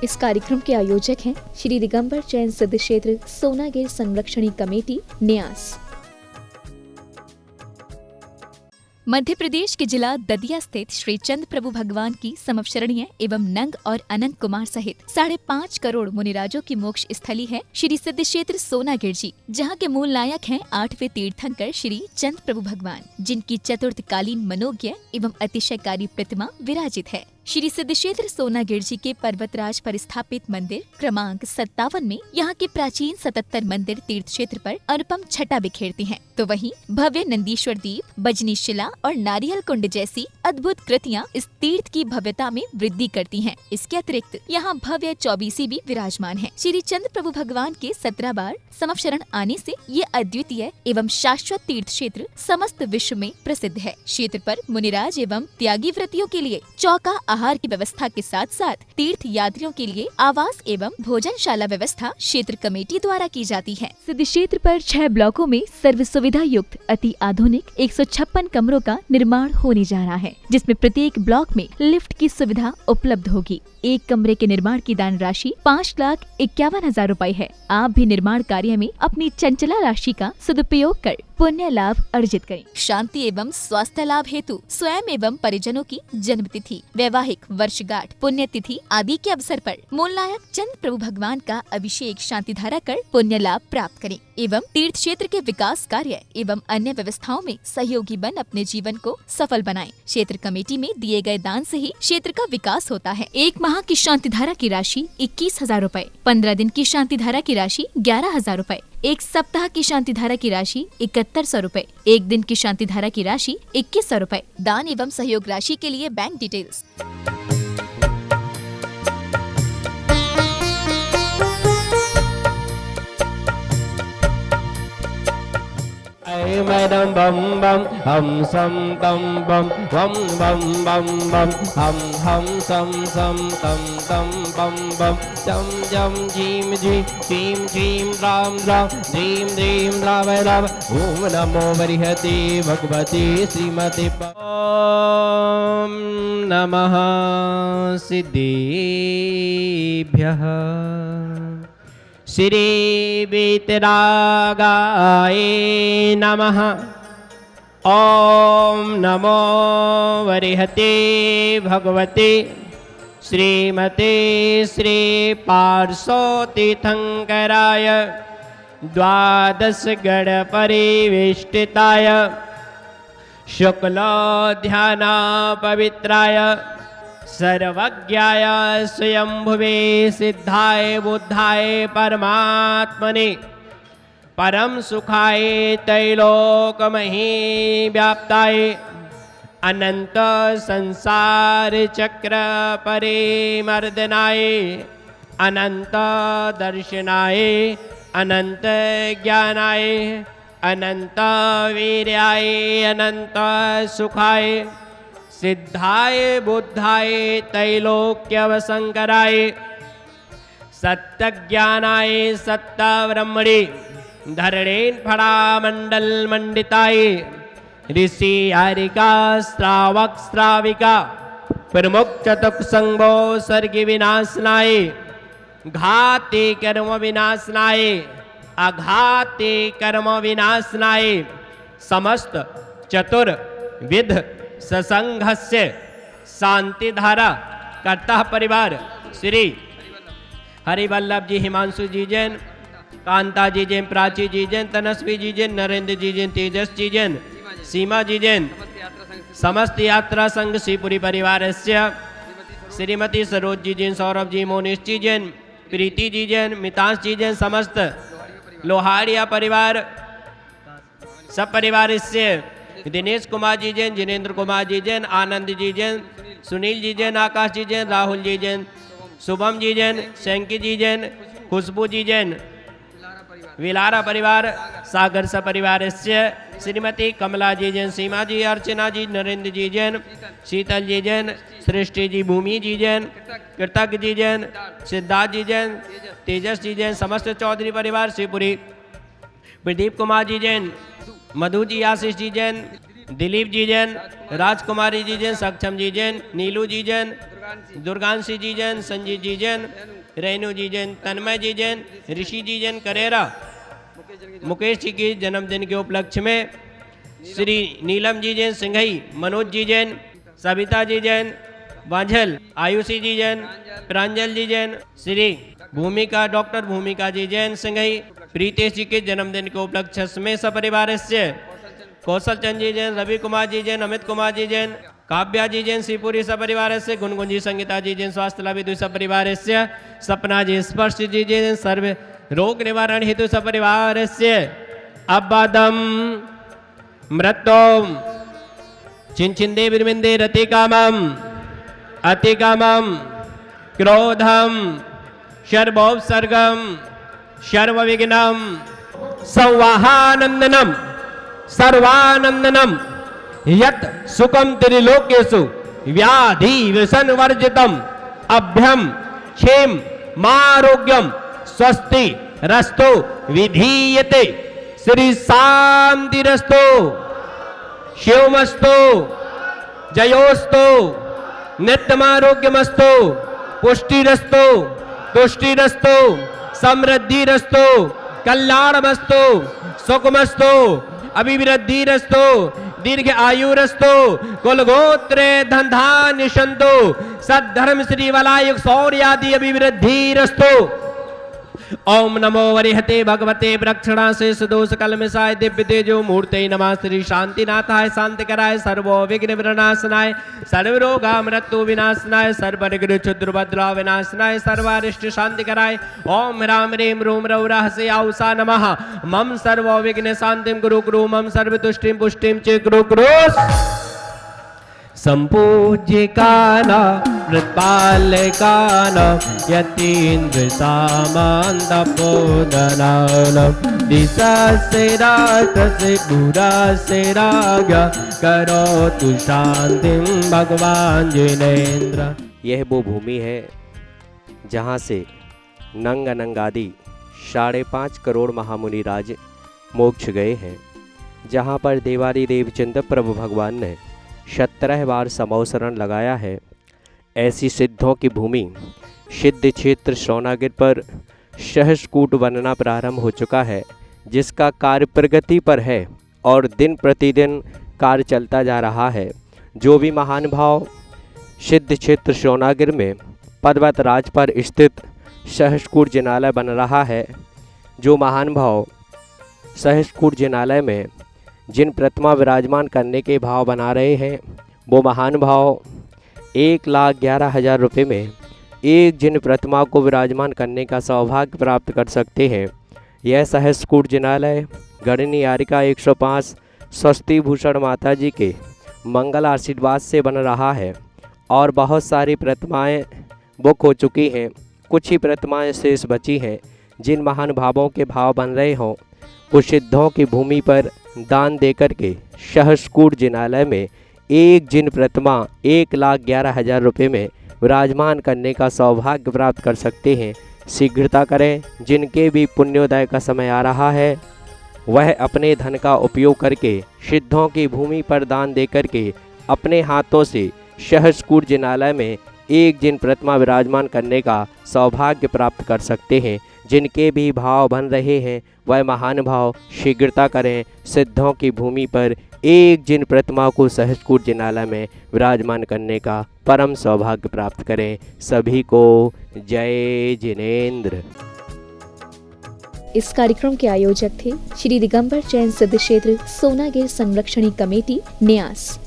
इस कार्यक्रम के आयोजक हैं श्री दिगंबर जैन सिद्ध क्षेत्र सोनागिर संरक्षणी कमेटी न्यास। मध्य प्रदेश के जिला दतिया स्थित श्री चंद प्रभु भगवान की समवशरणीय एवं नंग और अनंत कुमार सहित 5.5 करोड़ मुनिराजों की मोक्ष स्थली है श्री सिद्ध क्षेत्र सोनागिर जी, जहाँ के मूल नायक हैं 8वें तीर्थंकर श्री चंद प्रभु भगवान, जिनकी चतुर्थकालीन मनोज्ञ एवं अतिशयकारी प्रतिमा विराजित है। श्री सिद्ध क्षेत्र सोनागिर जी के पर्वतराज पर स्थापित मंदिर क्रमांक 57 में यहाँ के प्राचीन 77 मंदिर तीर्थ क्षेत्र पर अनुपम छटा बिखेरती हैं, तो वहीं भव्य नंदीश्वर दीप, बजनी शिला और नारियल कुंड जैसी अद्भुत कृतियाँ इस तीर्थ की भव्यता में वृद्धि करती हैं। इसके अतिरिक्त यहाँ भव्य चौबीसी भी विराजमान है। श्री चंद प्रभु भगवान के 17 बार समवशरण आने से ये अद्वितीय एवं शाश्वत तीर्थ क्षेत्र समस्त विश्व में प्रसिद्ध है। क्षेत्र पर मुनिराज एवं त्यागी व्रतियों के लिए चौका आहार की व्यवस्था के साथ साथ तीर्थ यात्रियों के लिए आवास एवं भोजनशाला व्यवस्था क्षेत्र कमेटी द्वारा की जाती है। सिद्ध क्षेत्र पर 6 ब्लॉकों में सर्व सुविधा युक्त अति आधुनिक 156 कमरों का निर्माण होने जा रहा है, जिसमें प्रत्येक ब्लॉक में लिफ्ट की सुविधा उपलब्ध होगी। एक कमरे के निर्माण की दान राशि 5,51,000 रुपए है। आप भी निर्माण कार्य में अपनी चंचला राशि का सदुपयोग कर पुण्य लाभ अर्जित करें। शांति एवं स्वास्थ्य लाभ हेतु स्वयं एवं परिजनों की जन्म तिथि, वैवाहिक वर्षगांठ, पुण्यतिथि आदि के अवसर पर मूल नायक चंद प्रभु भगवान का अभिषेक शांति धारा कर पुण्य लाभ प्राप्त करें एवं तीर्थ क्षेत्र के विकास कार्य एवं अन्य व्यवस्थाओं में सहयोगी बन अपने जीवन को सफल बनाएं। क्षेत्र कमेटी में दिए गए दान से ही क्षेत्र का विकास होता है। 1 माह की शांति धारा की राशि 21,000 रुपए, 15 दिन की शांति धारा की राशि 11,000 रुपए, 1 सप्ताह की शांति धारा की राशि 7100 रुपए, 1 दिन की शांति धारा की राशि 2100 रुपए। दान एवं सहयोग राशि के लिए बैंक डिटेल्स। मैडम बम बम हम सम तम बम बम बम बम बम हम सम तम तम बम बम जम जम झीम झीम झीम राम राम झीम झीम राम राम ओम नमो बृहते भगवते श्रीमते ओम नमः सिद्धेभ्यः। श्री वीतरागाय नमः। ओम नमो वरिहते भगवते श्रीमते श्री पार्श्वतीर्थंकराय द्वादश गण परिवेष्टिताय शुक्ल पवित्राय सर्वज्ञाय स्वयंभुवे सिद्धाय बुद्धाय परमात्मने परम सुखाय त्रैलोकमही व्याप्ताय अनंत संसार चक्र परिमर्दनाय अनंत दर्शनाय अनंत ज्ञानाय अनंत वीर्याय अनंत सुखाय सिद्धाय बुद्धाय त्रैलोक्यवसंकराय सत्यज्ञानाय सत्यब्रह्मणे धरणेन फणामंडल मंडिताय ऋषि हारिका श्रावक श्राविका प्रमुख चतुक संभो सर्ग विनाशनाय घाते कर्म विनाशनाय अघाते कर्म विनाशनाय समस्त चतुर्विध ससंघस्य शांति धारा कर्ता परिवार श्री हरिवल्लभ जी, हिमांशु जी जैन, कांता जी जैन, प्राची जी जैन, तनस्वी जी जैन, नरेंद्र जी जैन, तेजस जी जैन, सीमा जी जैन, समस्त यात्रा संघ श्रीपुरी परिवार श्रीमती सरोज जी जैन, सौरभ जी, मोनिश जी जैन, प्रीति जी जैन, मितांश जी जैन, समस्त लोहारिया परिवार सब परिवार दिनेश कुमार जी जैन, जिनेन्द्र कुमार जी जैन, आनंद जी जैन, सुनील जी जैन, आकाश जी जैन, राहुल जी जैन, शुभम जी जैन, शंकी जी जैन, खुशबू जी जैन, विलारा परिवार सागर सा परिवार श्रीमती कमला जी जैन, सीमा जी, अर्चना जी, नरेंद्र जी जैन, शीतल जी जैन, सृष्टि जी, भूमि जी जैन, कृतज्ञ जी जैन, सिद्धार्थ जी जैन, तेजस जी जैन, समस्त चौधरी परिवार शिवपुरी, प्रदीप कुमार जी जैन, मधु जी, आशीष जी जैन, दिलीप जी जैन, राजकुमारी जी जैन, सक्षम जी जैन, नीलू जी जैन, दुर्गांशी जी जैन, संजीत जी जैन, रेणु जी जैन, तन्मय जी जैन, ऋषि जी जैन करेरा, मुकेश जी के जन्मदिन के उपलक्ष्य में श्री नीलम जी जैन सिंघई, मनोज जी जैन, सविता जी जैन, बांझल, आयुषी जी जैन, प्रांजल जी जैन, श्री भूमिका, डॉक्टर भूमिका जी जैन सिंघई, प्रीतेश जी के जन्मदिन के उपलक्ष्य में सपरिवार से कौशल चंद जी जैन, रवि कुमार जी जैन, अमित कुमार जी जैन, काव्या जी जैन, शिवपुरी सपरिवार से गुनगुन जी, संगीता जी जैन, स्वास्थ्य लाभ हेतु सपरिवार से सपना जी, स्पर्श जी जैन, सर्व रोग निवारण हेतु सपरिवार से अबादम मृतोम चिंचिंदे बिरमिंदे रतिकामम अतिकामम क्रोधम शर्वोपसर्गम शर्वविघ्नम संवाहानंदनम सर्वानंदनम यत् सुखम त्रिलोकेषु व्याधि व्यसन वर्जितम अभ्यम क्षेम मारोग्यम स्वस्ति रस्तो विधीयते श्री शांति रस्तो शिवमस्तो जयोस्तो नित्यमारोग्यमस्तो पुष्टिरस्तो तुष्टिरस्तो समृद्धिरस्तो कल्याणमस्तो सुखमस्तो अभिवृद्धिरस्तो दीर्घ आयुरस्तो कुलगोत्रे धनधान्य संतो सद्धर्म श्री वलायुग शौर्यादि अभिवृद्धिरस्तो। ओम नमो वरिहते भगवते वृक्षणा से सुदोष कलमिसाय दिव्य तेजो मूर्ते नमः श्री शांतिनाथाय शांति कराय सर्वो विघ्न विनाशनाय सर्वरोगा मृत्यु विनाशनाय सर्वनिग्रह क्षुद्रभद्रा विनाशनाय सर्वारिष्ट शांति कराय ओम राम रेम रोम रौ रहस्य आउषा नमः मम सर्वो विघ्न शांतिम गुरु गुरु मम सर्वतुष्टिम पुष्टिम च गुरु गुरु संपूज्य काना मृत्पालकाना यतीन्द्र सामंत पोदनानम दिशा से रात से बुरा से रागा करो तु शांति भगवान जिनेन्द्र। यह वो भूमि है जहाँ से नंग अनंगादि 5.5 करोड़ महामुनि राज मोक्ष गए हैं, जहाँ पर देवारी देवचंद्र प्रभु भगवान ने 17 बार समवसरण लगाया है। ऐसी सिद्धों की भूमि सिद्ध क्षेत्र सोनागिर पर सहस्रकूट बनना प्रारंभ हो चुका है, जिसका कार्य प्रगति पर है और दिन प्रतिदिन कार्य चलता जा रहा है। जो भी महान भाव सिद्ध क्षेत्र सोनागिर में पर्वत राज पर स्थित सहस्रकूट जिनालय बन रहा है, जो महान भाव सहस्रकूट जिनालय में जिन प्रतिमा विराजमान करने के भाव बना रहे हैं, वो महान भाव 1,11,000 रुपये में एक जिन प्रतिमा को विराजमान करने का सौभाग्य प्राप्त कर सकते हैं। यह सहस्रकूट जिनालय गणनी यारिका 105 स्वस्ति भूषण माता जी के मंगल आशीर्वाद से बन रहा है और बहुत सारी प्रतिमाएं बुक हो चुकी हैं। कुछ ही प्रतिमाएं शेष बची हैं। जिन महान भावों के भाव बन रहे हों, उस सिद्धों की भूमि पर दान देकर के सहस्रकूट जिनालय में एक जिन प्रतिमा 1,11,000 रुपये में विराजमान करने का सौभाग्य प्राप्त कर सकते हैं। शीघ्रता करें। जिनके भी पुण्योदय का समय आ रहा है, वह अपने धन का उपयोग करके सिद्धों की भूमि पर दान देकर के अपने हाथों से सहस्रकूट जिनालय में एक जिन प्रतिमा विराजमान करने का सौभाग्य प्राप्त कर सकते हैं। जिनके भी भाव बन रहे हैं, वह महान भाव शीघ्रता करें। सिद्धों की भूमि पर एक जिन प्रतिमा को सहस्रकूट जिनालय में विराजमान करने का परम सौभाग्य प्राप्त करें। सभी को जय जिनेन्द्र। इस कार्यक्रम के आयोजक थे श्री दिगंबर जैन सिद्ध क्षेत्र सोनागिर संरक्षणी कमेटी न्यास।